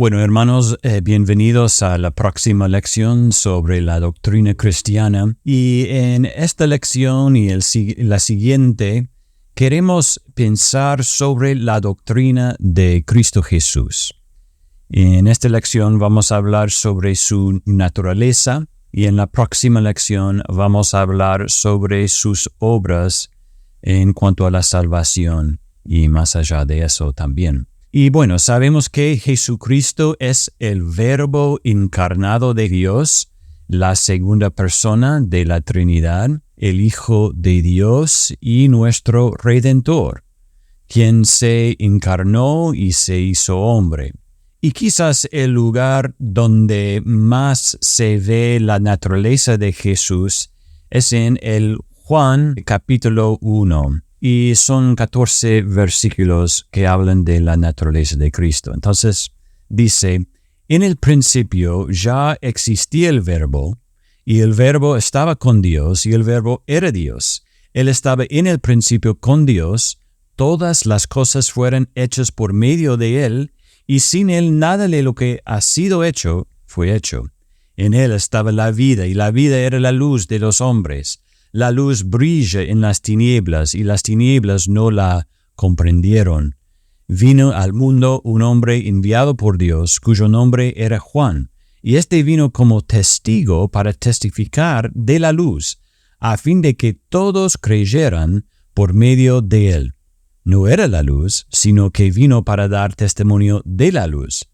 Bueno, hermanos, bienvenidos a la próxima lección sobre la doctrina cristiana. Y en esta lección y la siguiente, queremos pensar sobre la doctrina de Cristo Jesús. En esta lección vamos a hablar sobre su naturaleza y en la próxima lección vamos a hablar sobre sus obras en cuanto a la salvación y más allá de eso también. Y bueno, sabemos que Jesucristo es el Verbo encarnado de Dios, la segunda persona de la Trinidad, el Hijo de Dios y nuestro Redentor, quien se encarnó y se hizo hombre. Y quizás el lugar donde más se ve la naturaleza de Jesús es en el Juan capítulo 1. Y son 14 versículos que hablan de la naturaleza de Cristo. Entonces, dice, en el principio ya existía el Verbo, y el Verbo estaba con Dios, y el Verbo era Dios. Él estaba en el principio con Dios, todas las cosas fueron hechas por medio de Él, y sin Él nada de lo que ha sido hecho fue hecho. En Él estaba la vida, y la vida era la luz de los hombres. La luz brilla en las tinieblas, y las tinieblas no la comprendieron. Vino al mundo un hombre enviado por Dios, cuyo nombre era Juan, y este vino como testigo para testificar de la luz, a fin de que todos creyeran por medio de él. No era la luz, sino que vino para dar testimonio de la luz.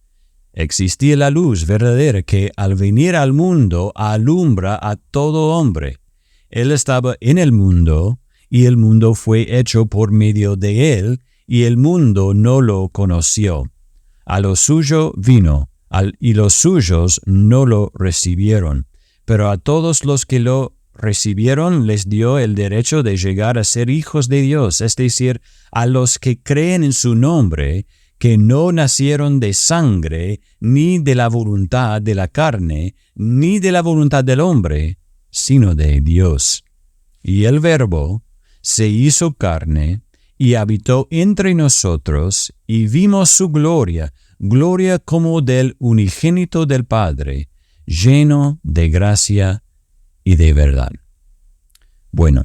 Existía la luz verdadera que, al venir al mundo, alumbra a todo hombre. Él estaba en el mundo, y el mundo fue hecho por medio de él, y el mundo no lo conoció. A lo suyo vino, y los suyos no lo recibieron. Pero a todos los que lo recibieron les dio el derecho de llegar a ser hijos de Dios, es decir, a los que creen en su nombre, que no nacieron de sangre, ni de la voluntad de la carne, ni de la voluntad del hombre, sino de Dios. Y el Verbo se hizo carne y habitó entre nosotros, y vimos su gloria, gloria como del unigénito del Padre, lleno de gracia y de verdad. Bueno,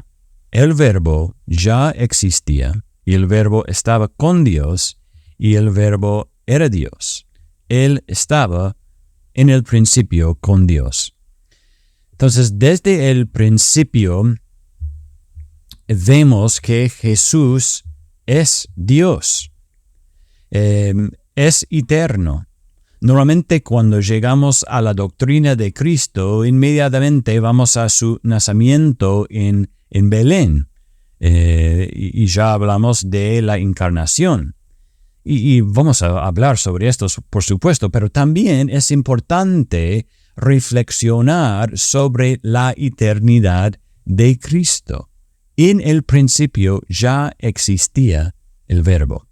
el Verbo ya existía, y el Verbo estaba con Dios, y el Verbo era Dios. Él estaba en el principio con Dios. Entonces, desde el principio, vemos que Jesús es Dios, es eterno. Normalmente cuando llegamos a la doctrina de Cristo, inmediatamente vamos a su nacimiento en Belén, y ya hablamos de la encarnación. Y vamos a hablar sobre esto, por supuesto, pero también es importante reflexionar sobre la eternidad de Cristo. En el principio ya existía el Verbo,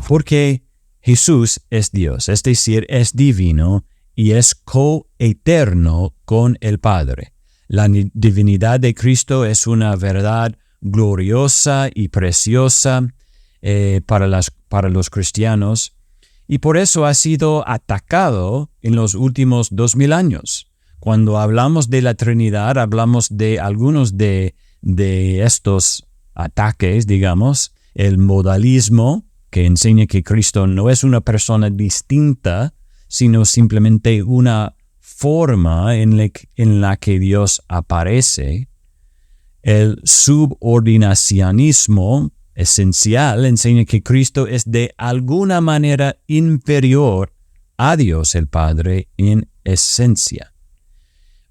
porque Jesús es Dios, es decir, es divino y es coeterno con el Padre. La divinidad de Cristo es una verdad gloriosa y preciosa para los cristianos, y por eso ha sido atacado en los últimos 2000 años. Cuando hablamos de la Trinidad, hablamos de algunos de estos ataques, digamos, el modalismo, que enseña que Cristo no es una persona distinta, sino simplemente una forma en la que Dios aparece. El subordinacionismo esencial enseña que Cristo es de alguna manera inferior a Dios el Padre en esencia.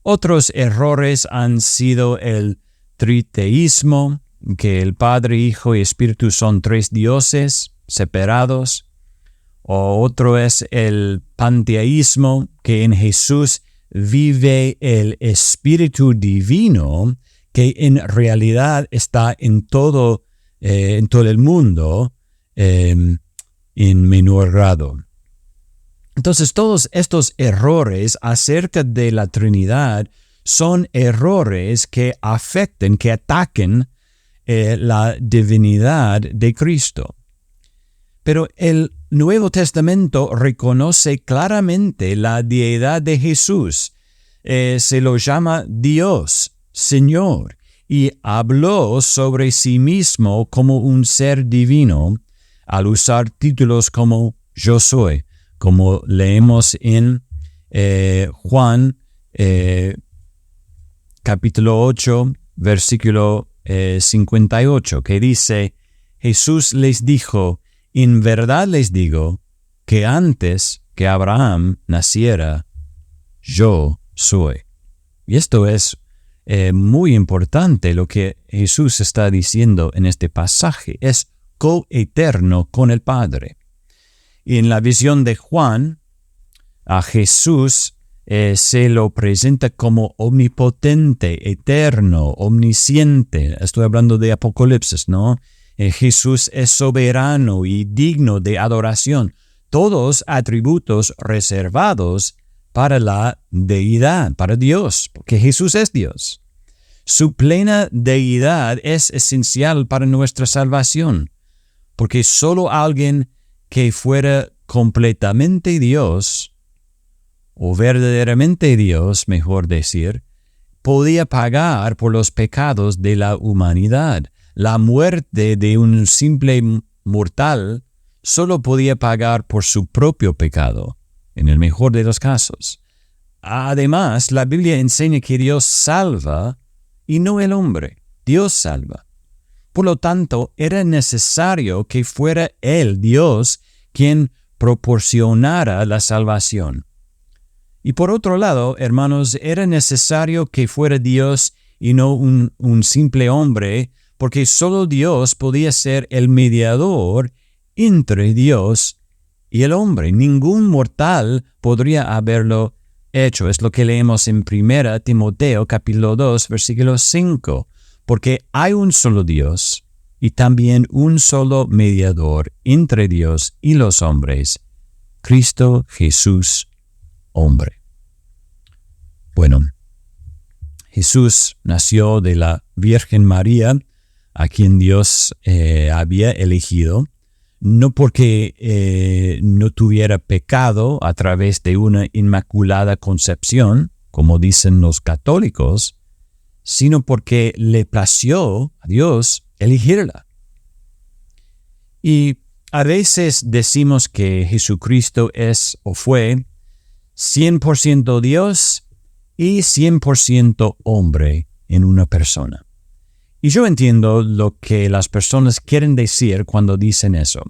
Otros errores han sido el triteísmo, que el Padre, Hijo y Espíritu son tres dioses separados. O otro es el panteísmo, que en Jesús vive el Espíritu Divino, que en realidad está en todo el mundo, en menor grado. Entonces, todos estos errores acerca de la Trinidad son errores que afectan, que ataquen la divinidad de Cristo. Pero Nuevo Testamento reconoce claramente la deidad de Jesús. Se lo llama Dios, Señor, y habló sobre sí mismo como un ser divino al usar títulos como Yo soy, como leemos en Juan capítulo 8, versículo 58, que dice, Jesús les dijo, en verdad les digo, que antes que Abraham naciera, yo soy. Y esto es muy importante lo que Jesús está diciendo en este pasaje. Es coeterno con el Padre. Y en la visión de Juan, a Jesús se lo presenta como omnipotente, eterno, omnisciente. Estoy hablando de Apocalipsis, ¿no? Jesús es soberano y digno de adoración. Todos atributos reservados para la deidad, para Dios, porque Jesús es Dios. Su plena deidad es esencial para nuestra salvación, porque solo alguien que fuera completamente Dios, o verdaderamente Dios, mejor decir, podía pagar por los pecados de la humanidad. La muerte de un simple mortal solo podía pagar por su propio pecado, en el mejor de los casos. Además, la Biblia enseña que Dios salva y no el hombre. Dios salva. Por lo tanto, era necesario que fuera Él, Dios, quien proporcionara la salvación. Y por otro lado, hermanos, era necesario que fuera Dios y no un simple hombre, porque solo Dios podía ser el mediador entre Dios y el hombre. Ningún mortal podría haberlo hecho. Es lo que leemos en 1 Timoteo capítulo 2, versículo 5. Porque hay un solo Dios y también un solo mediador entre Dios y los hombres, Cristo Jesús, hombre. Bueno, Jesús nació de la Virgen María, a quien Dios había elegido, no porque no tuviera pecado a través de una inmaculada concepción, como dicen los católicos, sino porque le plació a Dios elegirla. Y a veces decimos que Jesucristo es o fue 100% Dios y 100% hombre en una persona. Y yo entiendo lo que las personas quieren decir cuando dicen eso.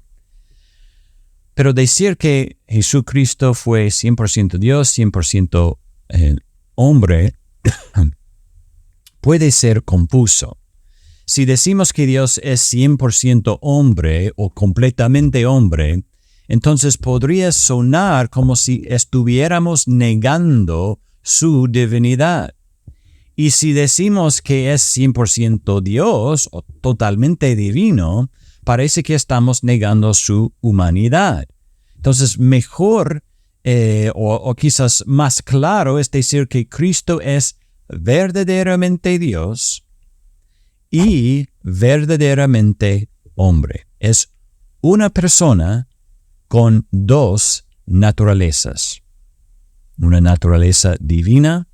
Pero decir que Jesucristo fue 100% Dios, 100% hombre, puede ser confuso. Si decimos que Dios es 100% hombre o completamente hombre, entonces podría sonar como si estuviéramos negando su divinidad. Y si decimos que es 100% Dios o totalmente divino, parece que estamos negando su humanidad. Entonces, mejor o quizás más claro es decir que Cristo es verdaderamente Dios y verdaderamente hombre. Es una persona con dos naturalezas. Una naturaleza divina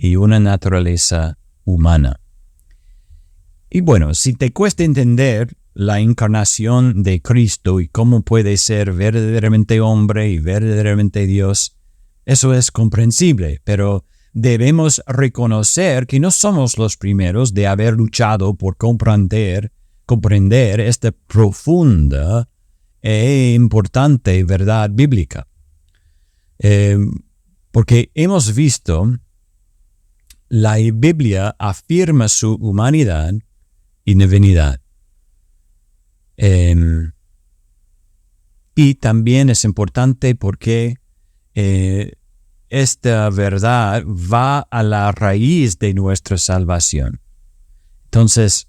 y una naturaleza humana. Y bueno, si te cuesta entender la encarnación de Cristo y cómo puede ser verdaderamente hombre y verdaderamente Dios, eso es comprensible, pero debemos reconocer que no somos los primeros de haber luchado por comprender esta profunda e importante verdad bíblica. Porque hemos visto la Biblia afirma su humanidad y divinidad. Y también es importante porque esta verdad va a la raíz de nuestra salvación. Entonces,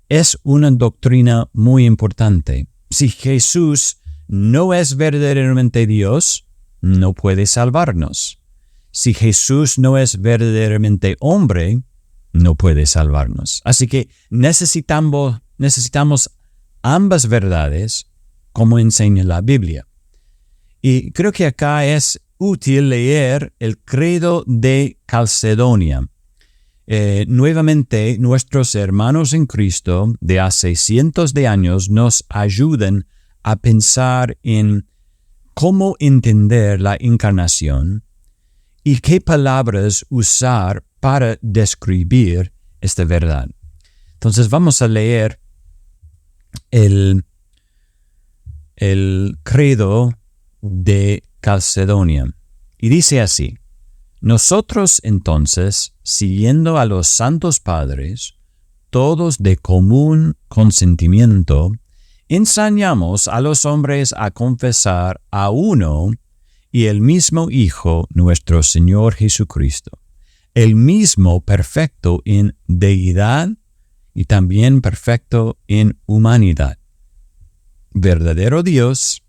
es una doctrina muy importante. Si Jesús no es verdaderamente Dios, no puede salvarnos. Si Jesús no es verdaderamente hombre, no puede salvarnos. Así que necesitamos ambas verdades como enseña la Biblia. Y creo que acá es útil leer el Credo de Calcedonia. Nuevamente, nuestros hermanos en Cristo de hace cientos de años nos ayudan a pensar en cómo entender la encarnación y qué palabras usar para describir esta verdad. Entonces vamos a leer el Credo de Calcedonia. Y dice así: nosotros entonces, siguiendo a los santos padres, todos de común consentimiento, enseñamos a los hombres a confesar a uno y el mismo Hijo, nuestro Señor Jesucristo, el mismo perfecto en deidad y también perfecto en humanidad, verdadero Dios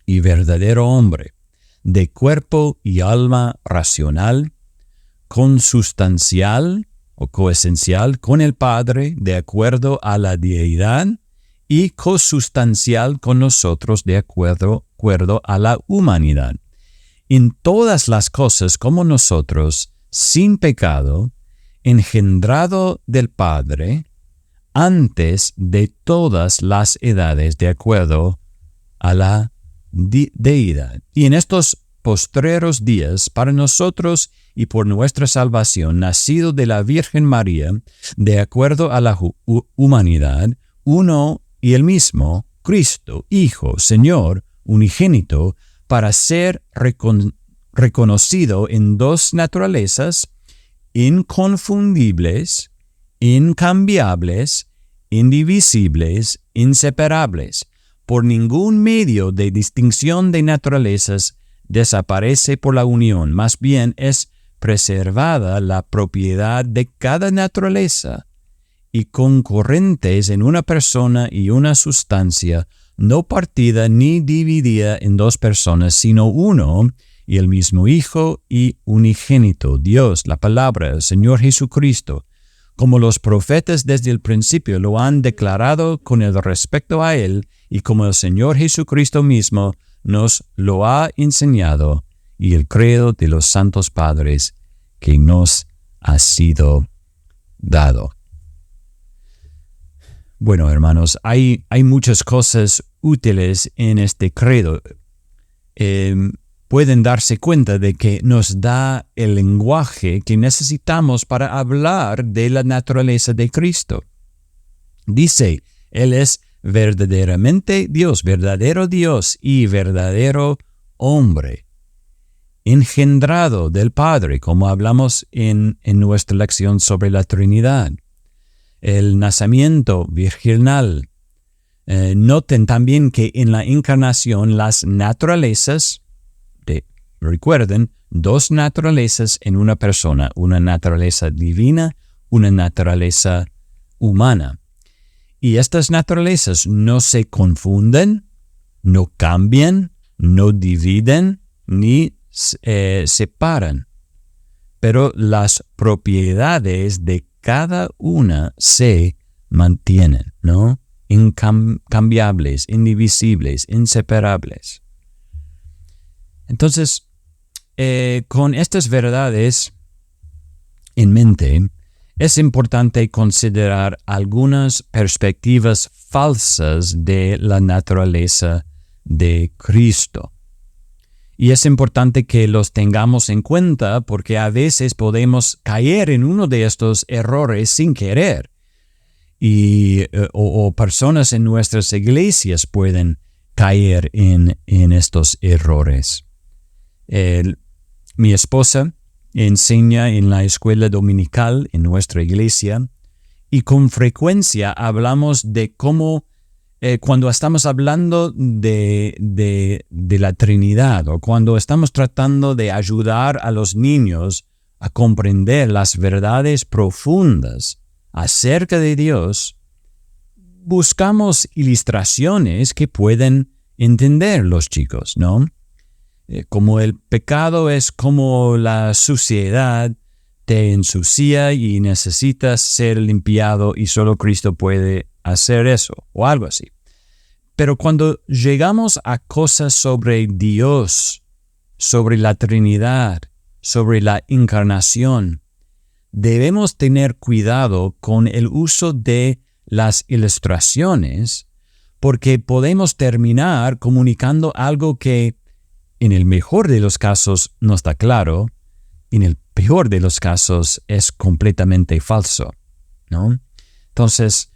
y verdadero hombre, de cuerpo y alma racional, consustancial o coesencial con el Padre de acuerdo a la deidad y cosustancial con nosotros de acuerdo a la humanidad. En todas las cosas como nosotros, sin pecado, engendrado del Padre, antes de todas las edades de acuerdo a la deidad. Y en estos postreros días, para nosotros y por nuestra salvación, nacido de la Virgen María, de acuerdo a la humanidad, uno y el mismo, Cristo, Hijo, Señor, unigénito, para ser reconocido en dos naturalezas inconfundibles, incambiables, indivisibles, inseparables. Por ningún medio de distinción de naturalezas desaparece por la unión, más bien es preservada la propiedad de cada naturaleza y concurrentes en una persona y una sustancia, no partida ni dividida en dos personas, sino uno y el mismo Hijo y unigénito, Dios, la palabra, el Señor Jesucristo, como los profetas desde el principio lo han declarado con el respecto a Él, y como el Señor Jesucristo mismo nos lo ha enseñado, y el credo de los santos padres que nos ha sido dado. Bueno, hermanos, hay muchas cosas útiles en este credo. Pueden darse cuenta de que nos da el lenguaje que necesitamos para hablar de la naturaleza de Cristo. Dice, Él es verdaderamente Dios, verdadero Dios y verdadero hombre, engendrado del Padre, como hablamos en nuestra lección sobre la Trinidad. El nacimiento virginal. Noten también que en la encarnación las naturalezas, recuerden, dos naturalezas en una persona, una naturaleza divina, una naturaleza humana. Y estas naturalezas no se confunden, no cambian, no dividen, ni separan. Pero las propiedades de cada una se mantienen, ¿no? Incambiables, indivisibles, inseparables. Entonces, con estas verdades en mente, es importante considerar algunas perspectivas falsas de la naturaleza de Cristo. Y es importante que los tengamos en cuenta porque a veces podemos caer en uno de estos errores sin querer. O personas en nuestras iglesias pueden caer en estos errores. Mi esposa enseña en la escuela dominical en nuestra iglesia y con frecuencia hablamos de cómo cuando estamos hablando de la Trinidad o cuando estamos tratando de ayudar a los niños a comprender las verdades profundas acerca de Dios, buscamos ilustraciones que pueden entender los chicos, ¿no? Como el pecado es como la suciedad te ensucia y necesitas ser limpiado y solo Cristo puede hacer eso, o algo así. Pero cuando llegamos a cosas sobre Dios, sobre la Trinidad, sobre la encarnación, debemos tener cuidado con el uso de las ilustraciones, porque podemos terminar comunicando algo que, en el mejor de los casos, no está claro, y en el peor de los casos es completamente falso, ¿no? Entonces,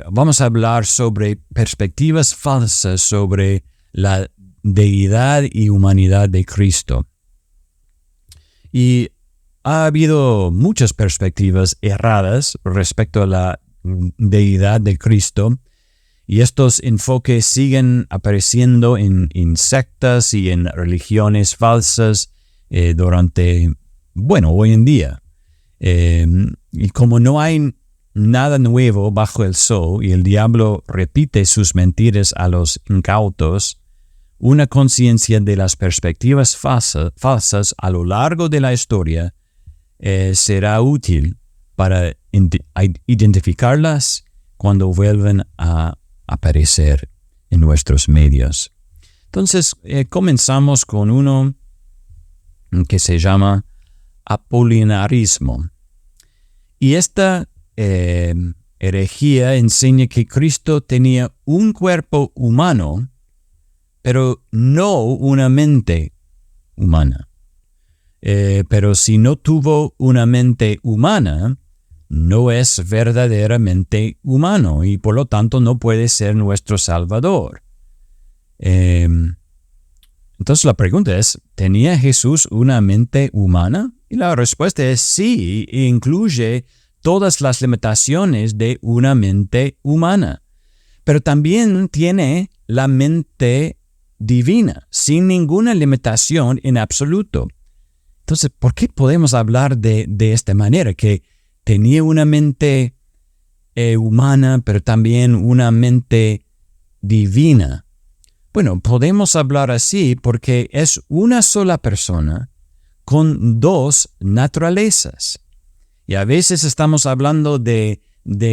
vamos a hablar sobre perspectivas falsas sobre la deidad y humanidad de Cristo. Y ha habido muchas perspectivas erradas respecto a la deidad de Cristo, y estos enfoques siguen apareciendo en sectas y en religiones falsas hoy en día. Y como no hay nada nuevo bajo el sol y el diablo repite sus mentiras a los incautos, una conciencia de las perspectivas falsas a lo largo de la historia será útil para identificarlas cuando vuelven a aparecer en nuestros medios. Entonces, comenzamos con uno que se llama apolinarismo. Y esta herejía enseña que Cristo tenía un cuerpo humano, pero no una mente humana. Pero si no tuvo una mente humana, no es verdaderamente humano y por lo tanto no puede ser nuestro Salvador. Entonces la pregunta es, ¿tenía Jesús una mente humana? Y la respuesta es sí, e incluye todas las limitaciones de una mente humana. Pero también tiene la mente divina, sin ninguna limitación en absoluto. Entonces, ¿por qué podemos hablar de esta manera? Que tenía una mente humana, pero también una mente divina. Bueno, podemos hablar así porque es una sola persona con dos naturalezas. Y a veces estamos hablando de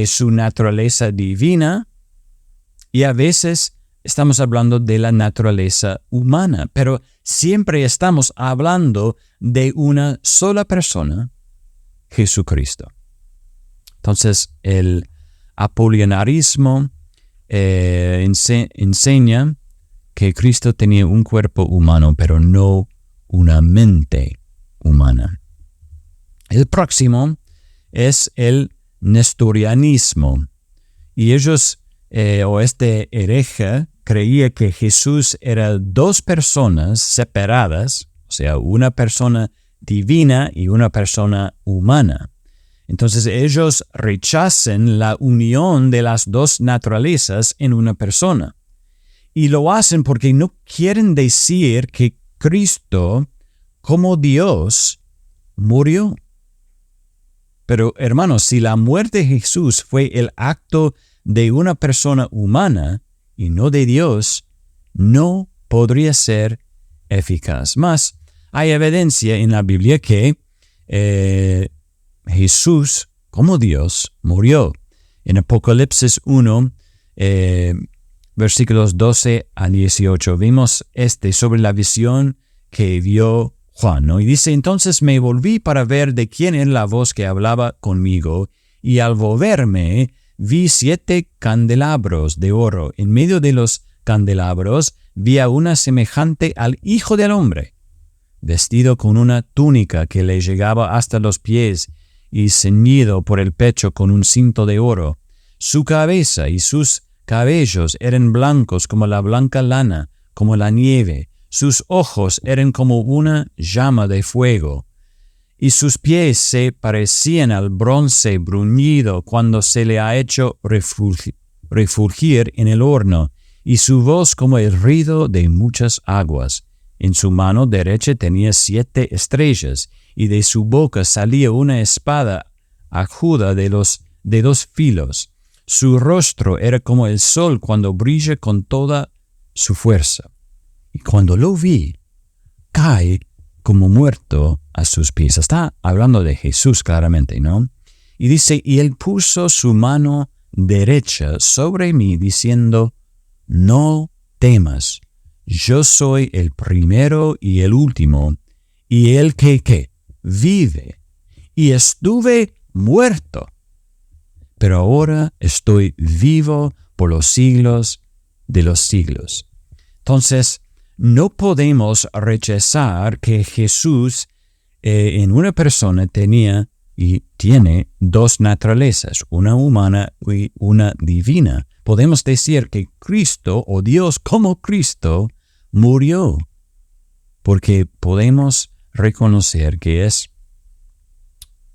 su naturaleza divina y a veces estamos hablando de la naturaleza humana, pero siempre estamos hablando de una sola persona, Jesucristo. Entonces, el apolinarismo enseña que Cristo tenía un cuerpo humano, pero no una mente humana. El próximo es el nestorianismo. Y ellos, este hereje, creía que Jesús era dos personas separadas, o sea, una persona divina y una persona humana. Entonces ellos rechazan la unión de las dos naturalezas en una persona. Y lo hacen porque no quieren decir que Cristo, como Dios, murió. Pero hermanos, si la muerte de Jesús fue el acto de una persona humana y no de Dios, no podría ser eficaz. Más, hay evidencia en la Biblia que Jesús, como Dios, murió. En Apocalipsis 1, versículos 12 a 18, vimos sobre la visión que vio Juan, ¿no? Y dice, entonces me volví para ver de quién era la voz que hablaba conmigo, y al volverme vi 7 candelabros de oro. En medio de los candelabros vi a una semejante al Hijo del Hombre, vestido con una túnica que le llegaba hasta los pies y ceñido por el pecho con un cinto de oro. Su cabeza y sus cabellos eran blancos como la blanca lana, como la nieve. Sus ojos eran como una llama de fuego, y sus pies se parecían al bronce bruñido cuando se le ha hecho refulgir en el horno, y su voz como el ruido de muchas aguas. En su mano derecha tenía 7 estrellas, y de su boca salía una espada aguda de 2 filos. Su rostro era como el sol cuando brilla con toda su fuerza. Y cuando lo vi, cae como muerto a sus pies. Está hablando de Jesús claramente, ¿no? Y dice, y él puso su mano derecha sobre mí, diciendo, no temas, yo soy el primero y el último, y el que vive, y estuve muerto, pero ahora estoy vivo por los siglos de los siglos. Entonces, no podemos rechazar que Jesús en una persona tenía y tiene dos naturalezas, una humana y una divina. Podemos decir que Cristo o Dios como Cristo murió, porque podemos reconocer que es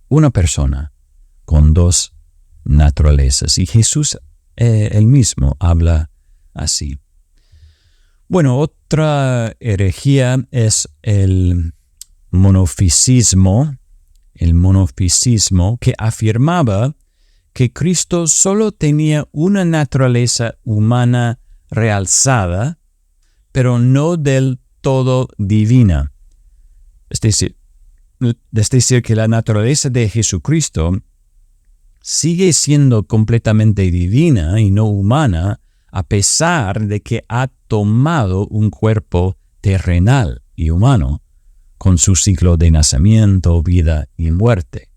una persona con dos naturalezas. Y Jesús él mismo habla así. Bueno, otra herejía es el monofisismo que afirmaba que Cristo solo tenía una naturaleza humana realzada, pero no del todo divina. Es decir, que la naturaleza de Jesucristo sigue siendo completamente divina y no humana, a pesar de que ha tomado un cuerpo terrenal y humano, con su ciclo de nacimiento, vida y muerte.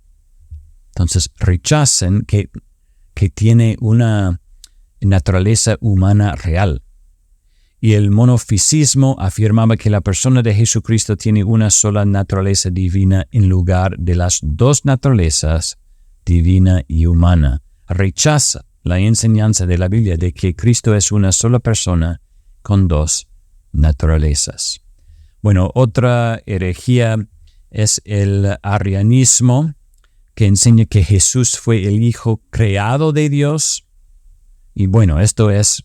Entonces rechazan que tiene una naturaleza humana real. Y el monofisismo afirmaba que la persona de Jesucristo tiene una sola naturaleza divina en lugar de las dos naturalezas, divina y humana. Rechaza la enseñanza de la Biblia de que Cristo es una sola persona con dos naturalezas. Bueno, otra herejía es el arrianismo, que enseña que Jesús fue el Hijo creado de Dios. Y bueno, esto es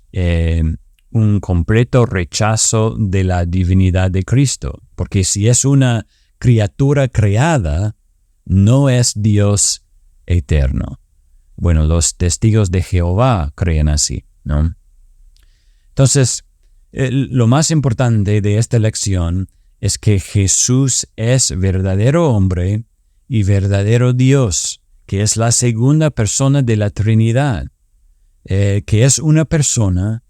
un completo rechazo de la divinidad de Cristo, porque si es una criatura creada, no es Dios eterno. Bueno, los testigos de Jehová creen así, ¿no? Entonces, lo más importante de esta lección es que Jesús es verdadero hombre y verdadero Dios, que es la segunda persona de la Trinidad, que es una persona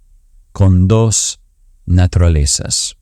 con dos naturalezas.